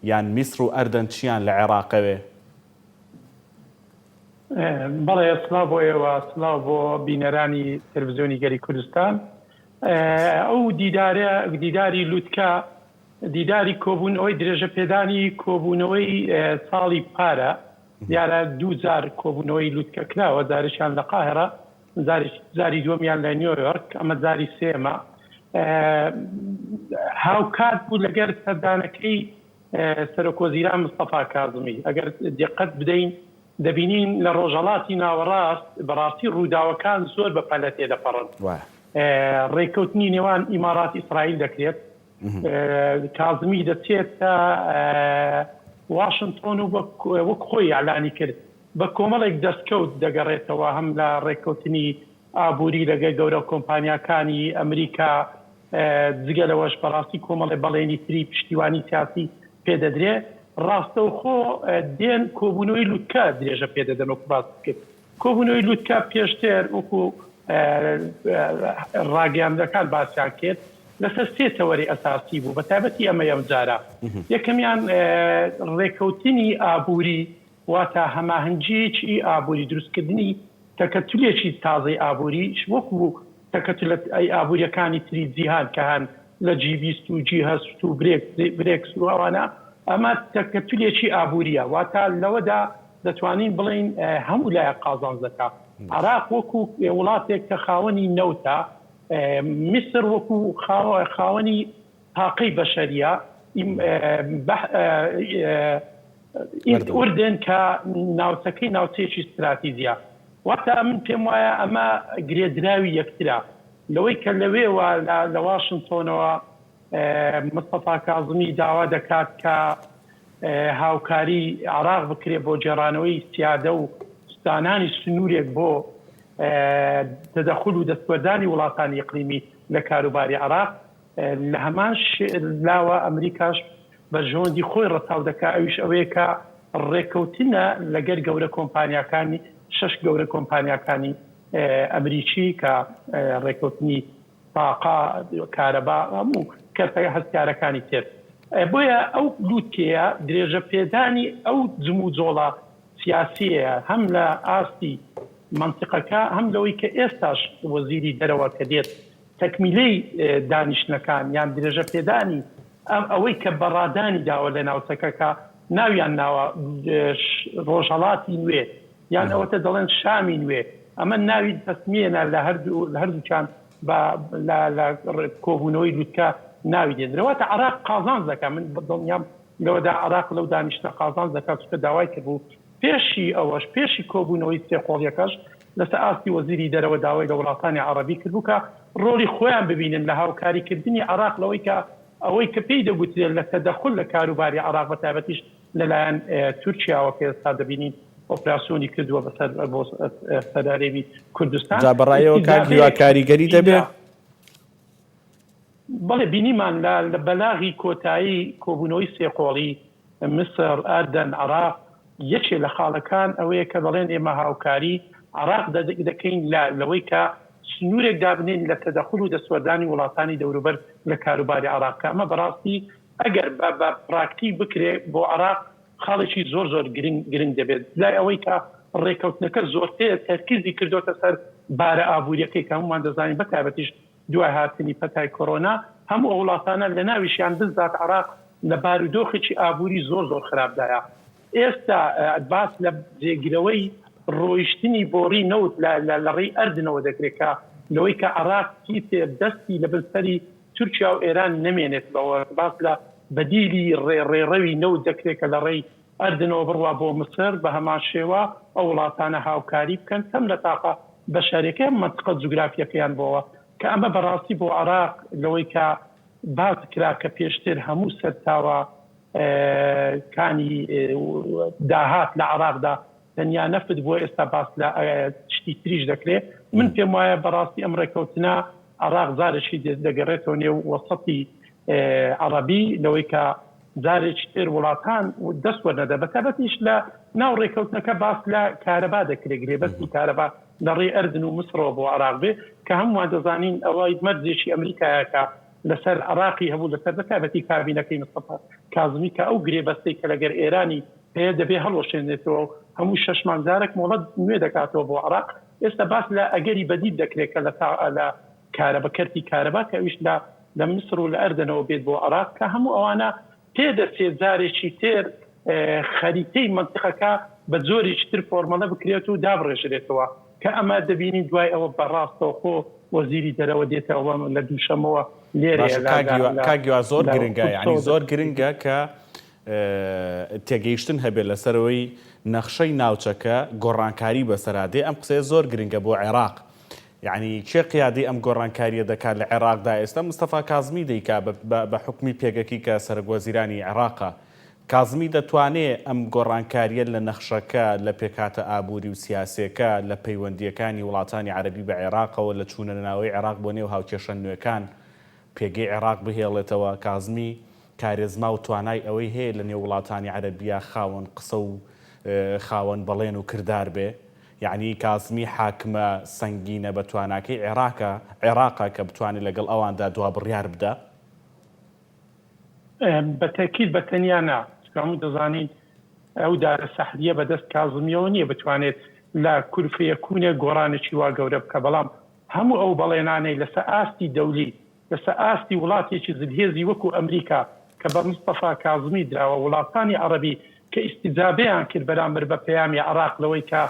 یان میسر و ئەردەن چیان لە عێراقەوێ؟ بەڵێ سڵاو بۆ ئێوە، سڵاو بۆ بینەرانی تەلەڤیزیۆنی گەری کوردستان. ئەو دیداری لووتکە دیداری کۆبوونەوەی درێژە پێدانی کۆبوونەوەی ساڵی پارە، دیارە 2000 کۆبوونەوەی لووتکە کراوە، جارێکیان لە قاهرە، جاری دووەمیان لە نیویۆرک، ئەمە جاری سێمە. هاوکات بوو لەگەر سەردانەکەی سەرۆکۆزیران مستەفا کاظمی. ئەگەر دقت بدەین دەبینین لە ڕۆژهەڵاتی ناوەڕاست بەڕاستی ڕووداوەکان زۆر بە پەلە تێدەپەڕن. ڕێککەوتنی نێوان ئیماڕات ئیسرائیل دەکرێت، کاظمی دەچێت تا واشنتۆن و وەک خۆی ئەعلانی کرد بە کۆمەڵێک دەستکەوت دەگەڕێتەوە، هەم لە ڕێککەوتنی ئابووری لەگەڵ گەورە کۆمپانیاکانی ئەمریکا، جگە لەوەش بەڕاستی کۆمەڵێ بەڵێنی تری پشتیوانی سیاسی پێدەدرێ. ڕاستەوخۆ دێن کۆبوونەوەی لووتکە درێژە پێدەدەن وەکو باس کرد. کۆبوونەوەی لووتکە پێشتر وەکو ڕاگەیاندەکان باسییان کرد لەسەر سێ تەوەری ئەساسی بوو، بە تایبەتی ئەمە ئەمجارە. یەکەمیان ڕێککەوتنی ئابووری، واتە هەماهەنگیەکی ئابووری، دروستکردنی تەکەتولێکی تازەی ئابووری وەکو تەکەتولە ئابووریەکانی تری جیهان کە هەن لە G20 و G8 و برێکس و ئەوانە. ئەمە تەکەتولێکی ئابووریە، واتە لەوەدا دەتوانین بڵین هەموو لایە قازانجەکە. عێراق وەکو وڵاتێک کە خاوەنی نەوتە، میسر وەکو خاوەنی تاقەی بەشەریە، ئوردن کە ناوچەکەی ناوچەیەکی استراتیژیە. واتە من پێم وایە ئەمە گرێدراوی یەکترە. لەوەی کە لەوێوە لە واشنتۆنەوە مستەفا کاظمی داوا دەکات کە هاوکاری عێراق بکرێ بۆ جێڕانەوەی سیادە و ستانانی سنوورێک بۆ تەدەخل و دەستوەردانی وڵاتانی ئیقلیمی لە کاروباری عێراق. لە هەمان لاوە ئەمریکاش بە ژۆندی خۆی ڕەتاو دەکا، ئەویش ئەوەیە کە ڕێککەوتنە لەگەر گەورە کۆمپانیاکانی 6 گەورە کۆمپانیاکانی ئەمریکی کە ڕێککەوتنی تاقا، کارەبا، هەموو کەرتەکە هەستکارەکانی تر. بۆیە ئەو لووتکەیە درێژە پێدانی ئەو جم و جۆڵە سیاسیە، هەم لە ئاستی منطقەکە، هەم لەوەی کە ئێستاش وەزیری دەرەوە کە دێت تەکمیلەی دانیشتنەکان یان درێژە پێدانی ئەوەی کە بەڕادانی داوە لە ناوچەکەکە ناویان ناوە ڕۆژهەڵاتی نوێ یان ئەوەتە دەڵێن شامی نوێ. ئەمە ناوی تەسمیێنە لە هەردووچان لە کۆبوونەوەی لووتکە ناوی دێنرەوەتە عێراق قازانجەکە. من دڵنیام لەوەدا عێراق لەو دانیشتە قازانجەکە چکە داوای کردبوو پێشی ئەوەش، پێشی کۆبوونەوەی سێقۆڵیەکەش لەسەر ئاستی وەزیری دەرەوە داوای لە وڵاتانی عەرەبی کردبوو کە ڕۆڵی خۆیان ببینن لە هاوکاریکردنی عێراق، لەوەی کە ئەوەی کە پێی دەگوترێت لە تەدەخل لە کاروباری عێراق بە تایبەتیش لەلایەن تورکیاوە کە ئێستا دەبینین ئۆپراسیۆنی کردووە بەسەر سەرهەرێمی کوردستان. جا بەڕایەوە کاگیوا کاریگەری دەبێت؟ بەڵێ بینیمان لە بەلاغی کۆتایی کۆبوونەوەی سێقۆڵی مسر، ئەردەن، عێراق، یەکێ لە خاڵەکان ئەوەیە کە بەڵێن ئێمە هاوکاری عێراق دەکەین لەوەی کە سنوورێک دابنین لە تەدەخل و دەسوەردانی وڵاتانی دەوروبەر لە کاروباری عێراق. ئەمە بەڕاستی ئەگەر بە پراکتی بکرێ بۆ عێراق خاڵێکی زۆر زۆر گرنگ دەبێت. لای ئەوەی کە ڕێککەوتنەکە زۆرتر تەرکیزی کردوتە سەر بارە ئابووریەکەی کە هەمومان دەزانین بە تایبەتیش دوای هاتنی پەتای کۆڕۆنا هەموو ئەو وڵاتانە لە ناویشیان بزات عێراق لە بارودۆخێکی ئابووری زۆر زۆر خراپدایە. ئێستا باس لە جێگیرەوەی ڕۆیشتنی بۆڕی نەوت لە ڕێی ئەردنەوە دەکرێت کە لەوەی کە عێراق دەستی لە بنسەری تورکیا و ئێران نەمێنێت، بەوە باس لە بەدیلی ڕێڕەوی نەوت دەکرێت کە لە ڕێی ئەردنەوە بڕوا بۆ مسر بە هەمان شێوە ئەو وڵاتانە هاوکاری بکەن کەم لە تاقە بە شارەکە منطقە جوگرافیەکەیان بۆەوە کە ئەمە بەڕاستی بۆ عێراق لەوەی کە باز کرا کە پێشتر هەموو سەرتاوە کانی داهات لە عێراقدا تەنیا نەفت بۆ ئێستا باس لە شتی تریش دەکرێت من پێم وایە بەڕاستی ئەم ڕێکەوتنە عێراق زارێکی دەگەڕێتەوە نێو وەسەتی عەرەبی لەوەی کە جارێکی تر وڵاتان دەست وەرنەدە بەتابەتیش لە ناو ڕێکەوتنەکە باس لە کارەبا دەکرێت گرێبەستی کارەبا لەڕێ ئەردن و مسرەوە بۆ عێراق بێ کە هەمووان دەزانین ئەوەی مەرجێکی ئەمریکایەکە لەسەر عێراقی هەبوو لەسەر بەتابەتی کابینەکەی مستەفا کاظمی کە ئەو گرێبەستەی کە لەگەر ئێرانی هەیە دەبێ هەڵوەشێنێتەوە هەموو 6 مانگزارێک مۆڵەت نوێ دەکاتەوە بۆ عێراق ئێستا باس لە ئەگەری بەدید دەکرێت کە لە کارەبەکەرتی کارەبا کە ئەویش لە مصر و لە ئەردنەوە بێت بۆ عێراق کە هەموو ئەوانە پێدەچێت جارێکی تر خەریتەی منطقەکە بە جۆرێکی تر فۆرمەڵە بکرێت و دابڕێژرێتەوە کە ئەمە دەبینی دوای ئەوە بەڕاستەوە خۆ وەزیری دەرەوە دێتەوە لە دووشەمەوە لێرە کاگیوا زۆر گرنگە یعنی زۆر گرنگە کە تێگەیشتن هەبێت لەسەرەوەی نەخشەی ناوچەکە گۆڕانکاری بەسەرادێ ئەم قسەیە زۆر گرنگە بۆ عێراق یعنی چێ قیادی ئەم گۆڕانکاریە دەکات لە عێراقدا ئێستا مستەفا کاظمی دەیکا بە حکمی پێگەکی کە سەرۆکوەزیرانی عێراقە کاظمی دەتوانێت ئەم گۆڕانکاریە لە نەخشەکە لە پێکاتە ئابووری و سیاسەکە لە پەیوەندیەکانی وڵاتانی عەرەبی بە عێراقەوە لە چوونە ناوەی عێراق بۆ نێو هاوکێشە نوێکان پێگەی عێراق بهێڵێتەوە کاظمی کارێزما و توانای ئەوەی هەیە لە نێو وڵاتانی عەرەبیە خاوەن قسە و خاوەن بەڵێن و کردار بێ یعنی کاظمی حاکمە سەنگینە بە تواناکەی عێراقا کە بتوانێت لەگەڵ ئەواندا دوا بڕیار بدە بەتەکید بە تەنیا نا هەموو دەزانین ئەو دارە سەحریە بەدەست کاظمیەوە نییە بتوانێت لە کورفەیەکوونێ گۆڕانێکی وا گەورە بکە بەڵام هەموو ئەو بەڵێنانەی لەسەر ئاستی دەولی لەسەر ئاستی وڵاتێکی زلهێزی وەکو ئەمریکا کە بە مستەفا کاظمی دراوە وڵاتانی عەرەبی کە ئیستیجابەیان کرد بەرامبەر بە پەیامی عێراق لەوەی کە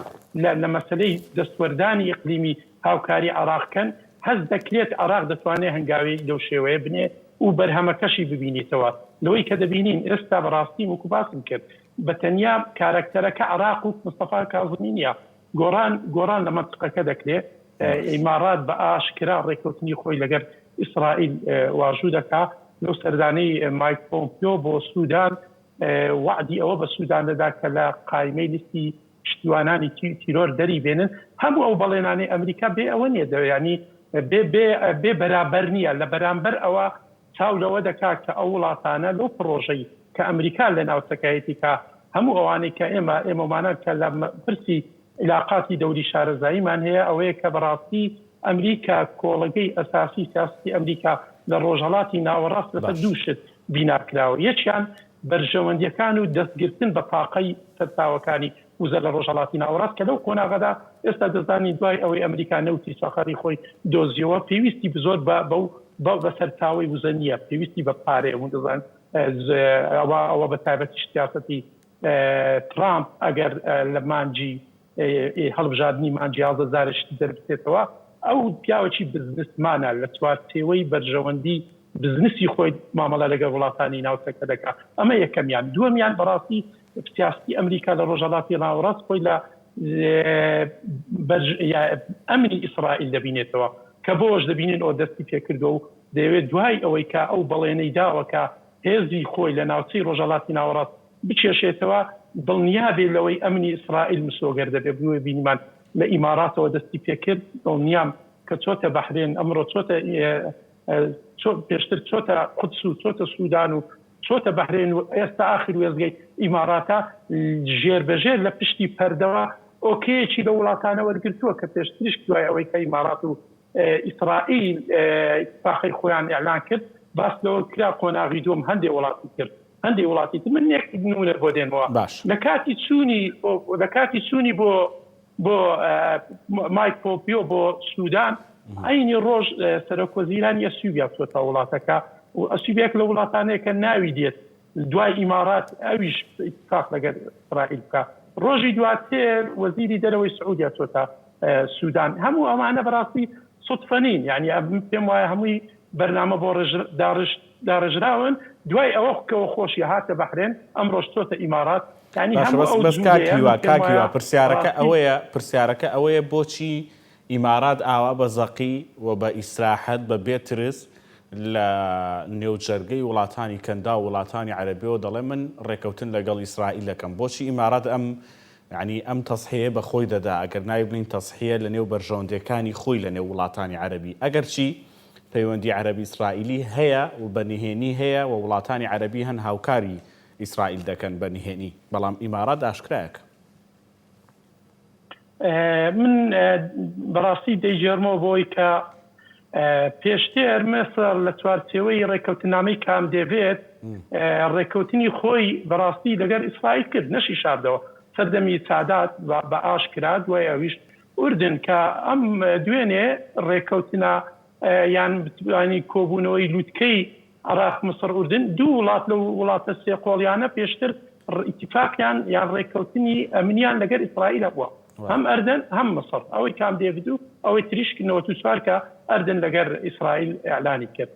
لە مەسەلەی دەستوەردانی ئیقلیمی هاوکاری عێراقکەن هەز دەکرێت عێراق دەتوانێت هەنگاوی لەو شێوەیە بنێ و بەرهەمەکەشی ببینیتەوە لەوەی کە دەبینین ئێستا بەڕاستی وەکو باسم کرد بە تەنیا کارکتەرەکە عێراق و مستەفا کاظمی نییە گۆڕان لە منطقەکە دەکرێت ئیمارات بە ئاشکرا ڕێکەوتنی خۆی لەگەر ئیسرائیل واژوو دەکات لەو سەردانەی مایک پۆمپیۆ بۆ سوودان وعدی ئەوە بە سوودان دەدا کە لە قایمەی لیستی پشتیوانانی تیرۆر دەری بێنن هەموو ئەو بەڵێنانی ئەمریکا بێ ئەوە نیە دەیانی بێ بەرابەر نییە لە بەرامبەر ئەوە چاو لەوە دەکات کە ئەو وڵاتانە لەو پرۆژەی کە ئەمریکا لە ناوچەکایەتی کە هەموو ئەوانەی کە ئێمەمانە کە لە پرسی علاقاتی دەوری شارەزاییمان هەیە ئەوەیە کە بەڕاستی ئەمریکا کۆڵگەی ئەساسی سیاسی ئەمریکا لە ڕۆژهەڵاتی ناوەڕاست لەسەر دووشت بیناکراوە یەکیان بەرژەوەندیەکان و دەستگرتن بە پاقەی سەرچاوەکانی وزە لە ڕۆژهەڵاتی ناوەڕاست کە لەو کۆناغەدا ئێستا دەزانی دوای ئەوەی ئەمریکا نەوتی سەخەری خۆی دۆزیەوە پێویستی بزۆر بە سەرچاوی وزە نییە پێویستی بە پارێ هەموو دەزان ئەوە بە تایبەتی سیاسەتی ترامپ ئەگەر لە مانجی هەڵبژاردننی مانجی 11,000 دەربێتەوە ئەو پیاوەکی بزنسمانە لە چوارچێوەی بەرژەوەندی بزنسی خۆی مامەڵە لەگەڵ وڵاتانی ناوچەکە دەکات ئەمە یەکەمیان دووەمیان بەڕاستی سیاسی ئەمریکا لە ڕۆژهەڵاتی ناوەڕاست خۆی لە ئەمنی ئیسرائیل دەبینێتەوە کە بۆش دەبینین ئەو دەستی پێکردو و دەیەوێت دوای ئەوەی کە ئەو بەڵێنەی داوەکە هێزی خۆی لە ناوچەی ڕۆژهەڵاتی ناوەڕاست بچێشێتەوە دڵنیابێت لەوەی ئەمنی ئیسرائیل مسۆگەر دەبێت بنوێ بینیمان لە ئیماراتەوە دەستی پێکرد دڵنیام کە چۆتە بەحرێن ئەمڕۆ پێشتر چۆتە قودس و چۆتە سوودان و چۆتە بەحرێن و ئێستا ئاخر وێزگەی ئیماراتە ژێربەژێر لە پشتی پەردەوە ئۆکەیەکی لە وڵاتانە وەرگرتووە کە پێشتریش دوای ئەوەی کە ئیمارات و ئیسرائیل اتفاقی خۆیان ئیعلان کرد باس لەوە کرا قۆناغی دوم هەندێک وڵاتی کرد هەندێک وڵاتی تر من یەک نمونە بۆ دێنەوە لە کاتی چوونی بۆ مایک پۆمپیۆ بۆ سوودان عینی ڕۆژ سەرۆکوەزیرانی ئەسیوبیا چۆتە وڵاتەکە و ئەسیوبیاک لە وڵاتانەیە کە ناوی دێت دوای ئیمارات ئەویش اتفاق لەگەر ئیسرائیل بکە ڕۆژی دواتر وەزیری دەرەوەی سعودیا چۆتە سوودان هەموو ئەمانە بەڕاستی سوتفەنین یعنی پێم وایە هەمووی بەرنامە بۆ داڕژراون دوای ئەوە کەەوە خۆشی هاتە بەحرێن ئەمڕۆژ چۆتە ئیمارات کاکیوا پرسیارەکە ئەوەیە بۆچی ئیمارات ئاوا بە زەقی و بە ئیسراحەت بە بێترس لە نێوجەرگەی وڵاتانی کەندا و وڵاتانی عەرەبیەوە دەڵێ من ڕێکەوتن لەگەڵ ئیسرائیل دەکەم. بۆچی ئیمارات ئەم تەسحیە بە خۆی دەدا ئەگەر ناوی بنین تەسحیە لە نێو بەرژەوەندەکانی خۆی لە نێو وڵاتانی عەرەبی. ئەگەر چی پەیوەندی عەرەبی ئیسرائیلی هەیە و بەنهێنی هەیە و وڵاتانی عەرەبی هەن هاوکاری ئیسرائیل دەکەن بەنهێنی، بەڵام ئیمارات ئاشکرایەکە. من بەڕاستی دەیجێڕمەوە بۆی کە پێشتر مەسەر لە چوارچێوەی ڕێکەوتنامەی کام دەبێت ڕێکەوتنی خۆی بەڕاستی لەگەر ئیسرائیل کرد نەشی شاردەوە سەردەمی سادات بە ئاشکرا دوای ئەویش ئوردن کە ئەم دوێنێ ڕێکەوتنە یان بتوانی کۆبوونەوەی لووتکەی عراق مسر ئوردن دوو وڵات لە وڵاتە سێ قۆڵیانە پێشتر ئیتیفاقیان یان ڕێکەوتنی ئەمنیان لەگەر ئیسرائیل بووە هەم ئەردن هەم مەسر ئەوەی کام دێبد و ئەوەی تریشکردنەوە تو سوارکە ئەردن لەگەر ئیسرائیل ئەعلانی کرد.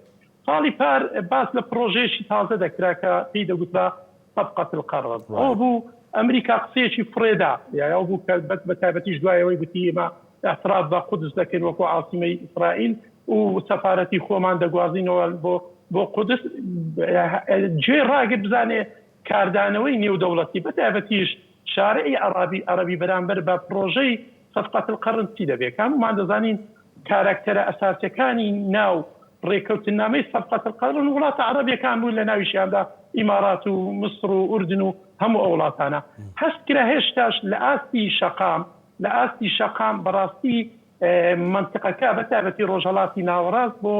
ساڵی پار باس لە پرۆژێشی تازە دەکرا کە پێی دەگوترا صفقة القرن ئەو بوو ئەمریکا قسێکی فڕێدا یا بوو کە بە تایبەتیش دوایەوەی گوتی ئێمە اعتراف بە قودس دەکەین وەکو عاصمەی ئیسرائیل و سەفارەتی خۆمان دەگوازینەوە بۆ قودس جێ ڕاگرت بزانێ کاردانەوەی نێودەوڵەتی بە تایبەتیش شارعی عربی بەرامبەر بە پرۆژەی صفقة القرن چی دەبێت هەمومان دەزانین کاراکتەرە ئەساسیەکانی ناو ڕێکەوتنامەی صفقة القرن وڵاتە عربیەکان بوون لە ناویشیاندا ئیمارات و مصر و ئوردن و هەموو ئەو وڵاتانە هەست کرا هێشتاش لە ئاستی شەقام بەڕاستی منطقەکە بە تایبەتی ڕۆژهەڵاتی ناوەڕاست بۆ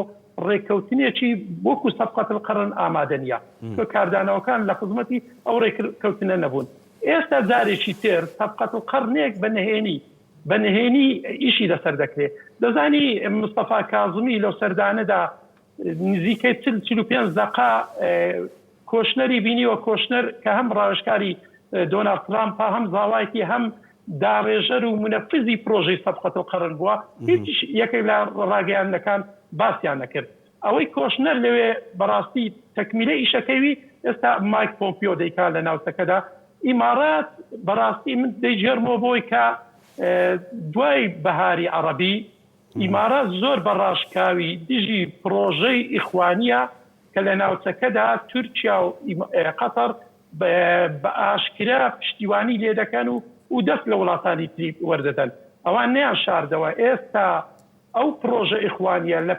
ڕێکەوتنێکی وەکو صفقة القرن ئامادە نیە کە کاردانەوەکان لە خزمەتی ئەو ڕێکەوتنە نەبوون. ئێستا جارێکی تر صفقة القرنێک بەنهێنی ئیشی لەسەر دەکرێت. دەزانی مستەفا کاظمی لەو سەردانەدا نزیکەی 45 دقا کۆشنەری بینیوە کۆشنەر کە هەم ڕاوێژکاری دۆنالد ترامپ هەم زاوایەکی هەم داڕێژەر و منەفذی پرۆژەی صفقة القرن بووە هیچ یەکێک لە ڕاگەیاندەکان باسییان نەکرد. ئەوەی کۆشنەر لەوێ بەڕاستی تەکمیلە ئیشەکەوی ئێستا مایک پۆمپیۆ دەیکا لە ناوچەکەدا ئیمارات بەڕاستی من دەیجێڕمەوە بۆی کە دوای بەهاری عەرەبی ئیمارات زۆر بەڕاشکاوی دژی پرۆژەی ئیخوانیە کە لە ناوچەکەدا تورکیا و قەتەر بە ئاشکرا پشتیوانی لێ دەکەن و دەست لە وڵاتانی تری وەردەدەن ئەوان نیان شاردەوە. ئێستا ئەو پرۆژە ئیخوانیە لە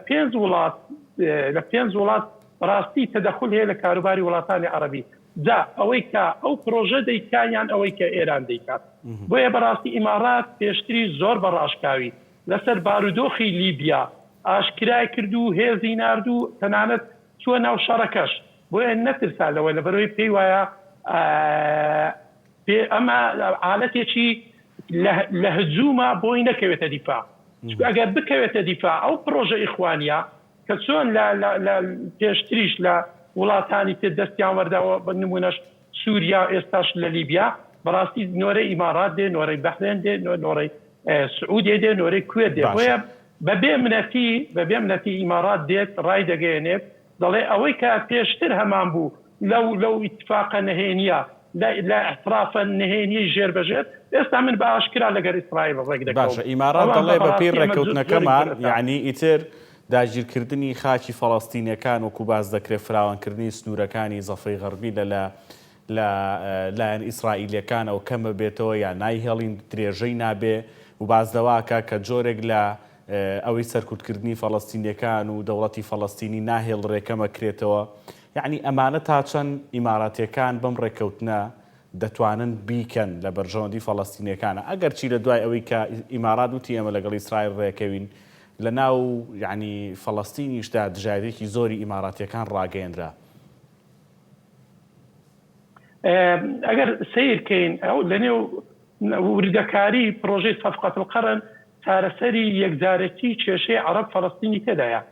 5 وڵات ڕاستی تەدەخل هەیە لە کاروباری وڵاتانی عەرەبی دا ئەوەی کە ئەو پرۆژە دەیکایان ئەوەی کە ئێران دەیکات. بۆیە بەڕاستی ئیمارات پێشتری زۆر بەڕاشکاوی لەسەر بارودۆخی لیبیا ئاشکرای کرد و هێزی نارد و تەنانەت چووە ناو شەڕەکەش بۆیە نەترسا لەوە لەبەرەوەی پێی وایە ئەمە حالەتێکی لە هجوومە بۆی نەکەوێتە دیفاع. ئەگەر بکەوێتە دیفاع ئەو پرۆژە ئیخوانیە کە چۆن لە پێشتریش لە وڵاتانی تر دەستیان وەرداوە بە نمونەش سووریا ئێستاش لە لیبیا بەڕاستی نۆرەی ئیمارات دێ نۆرەی بەحرێن دێ نۆرەی سعودێ دێ نۆرەی کوێت دێ بۆیە بەبێ منەتی ئیمارات دێت ڕای دەگەێنێت دەڵێ ئەوەی کە پێشتر هەمان بوو لەو ئیتفاقە نهێنیە لا احترافا نهێنی ژێربەژێت ئێستا من بە ئاشکرا لەگەر ئیسرائیل ڕێک دەکەم. باشە ئیمارات دەڵێ بە پێی ڕێکەوتنەکەمان یعنی ئیتر داگیرکردنی خاکی فەڵەستینیەکان وەکو باز دەکرێت فراوانکردنی سنوورەکانی زەفەی غەربی لایەن ئیسرائیلیەکانەوە کەمە بێتەوە یان نایهێڵین درێژەی نابێ و بازدەواکە کە جۆرێک لە ئەوەی سەرکوتکردنی فەڵەستینیەکان و دەوڵەتی فەڵەستینی ناهێڵ ڕێکەمە کرێتەوە. یعنی ئەمانە تا چەند ئیماراتیەکان بەم ڕێکەوتنە دەتوانن بیکەن لە بەرژەوەندی فەڵەستینیەکانە ئەگەر چی لە دوای ئەوەی کە ئیمارات وتی ئێمە لەگەڵ ئیسرائیل ڕێکەوین لە ناو یعنی فەڵەستینیشدا دژایەتێکی زۆری ئیماراتیەکان ڕاگەیەندرا. ئەگەر سیرکەین ئەو لەنێو وردەکاری پرۆژەی صفقة القرن چارەسەری یەکجارەتی کێشەی عەرەب فەڵەستینی تێدایە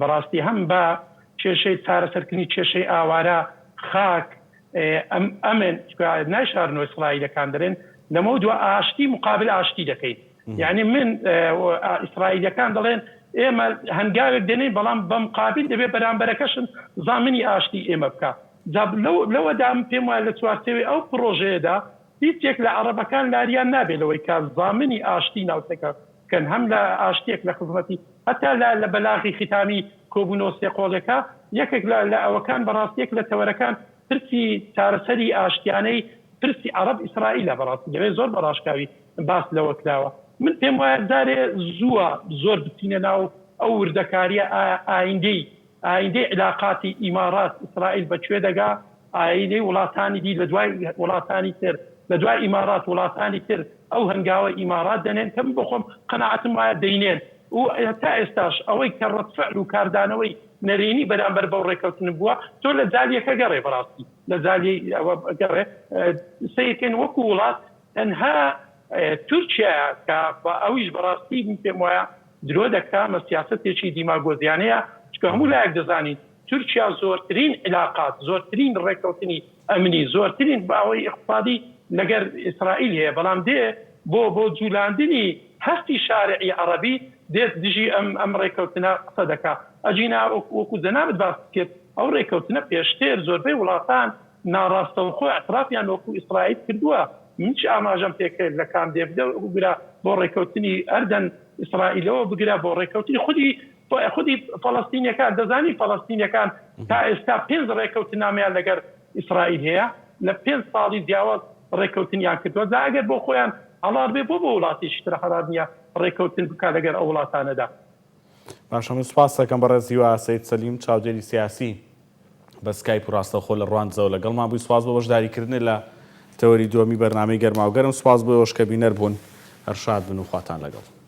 بەڕاستی هەم بە کێشەی چارەسەرکردنی کێشەی ئاوارە خاک ئەمن ناشارنەوە ئیسرائیلەکان دەرێن لەمە دووە ئاشتی مقابل ئاشتی دەکەین. یعنی من ئیسرائیلەکان دەڵێن ئێمە هەنگاوێک دێنین بەڵام بە مقابل دەبێت بەرامبەرەکەشن زامنی ئاشتی ئێمە بکە. لەوەدام پێم وایە لە چوارچێوەی ئەو پرۆژەیەدا هیچێک لە عەرەبەکان لاریان نابێت لەوەی کە زامنی ئاشتی ناوچەکە بکەن هەم لە ئاشتێک لە خزمەتی هەتا لە بەلاغی ختامی کۆبوونەوە سێقۆڵەکە یەکێک لە ئەوەکان بەڕاستیەک لە تەوەرەکان پرسی چارەسەری ئاشتیانەی پرسی عەرەب ئیسرائیلە بەڕاستی دەوێت زۆر بەڕاشکاوی باس لەوە کراوە من پێم وایە دارێ زووە زۆر بچینە ناو ئەو وردەکاریە ئایندەی علاقاتی ئیمارات ئیسرائیل بەکوێ دەگا ئایندەی وڵاتانی دی لە دوای وڵاتانی تر لە دوای ئیمارات وڵاتانی تر ئەو هەنگاوە ئیمارات دەنێن کەم بخۆم قەناعەتم وایە دەینێن و تا ئێستاش ئەوەی کە ڕەتفعل و کاردانەوەی نەرێنی بەرامبەر بەو ڕێکەوتن بووە تۆ لە جالیەکە گەڕێ بەڕاستی لە جالی گەڕێ سەیەکەن وەکو وڵات تەنها تورکیا کە ئەویش بەڕاستی پێم وایە درۆ دەکامە سیاسەتێکی دیماگۆزیانەیە چکە هەموو لایەک دەزانین تورکیا زۆرترین علاقات زۆرترین ڕێکەوتنی ئەمنی زۆرترین باوەی اقتصادی لەگەر ئیسرائیل هەیە بەڵام دێ بۆ جولاندنی هەستی شارعی عەرەبی دێت دژی ئەم ڕێکەوتنە قسە دەکات ئەجینا وەکو جەنابەت باس کرد ئەو ڕێکەوتنە پێشتر زۆربەی وڵاتان ناڕاستەوخۆ اعترافیان وەکو ئیسرائیل کردووە من چ ئاماژەم پێکرد لە کام دێبدە بگرە بۆ ڕێکەوتنی ئەردەن ئیسرائیلەوە بگرە بۆ ڕێکەوتنی خودی فەڵەستینیەکان دەزانی فەڵەستینیەکان تا ئێستا 5 ڕێکەوتنامەیان لەگەر ئیسرائیل هەیە لە 5 ساڵی جیاواز ڕێکەوتنیان کردووە دا ئەگەر بۆ خۆیان هەڵار بێ بۆ وڵاتیشتر هەرار نییە ڕێکەوتن بکە لەگەر ئەو وڵاتانەدا. باشەمە سوپاس دەکەم بەڕێزی و سەید سەلیم چاودێری سیاسی بە سکایپ و ڕاستەوخۆ لە ڕوانزەوە لەگەڵمان بووی سوپاس بۆ بەشداریکردن لە تەوەری دووەمی بەرنامەی گەرماوگەرم سوپاس بۆ ئەوش کە بینەر بوون هەر شاد بن و خواتان لەگەڵ.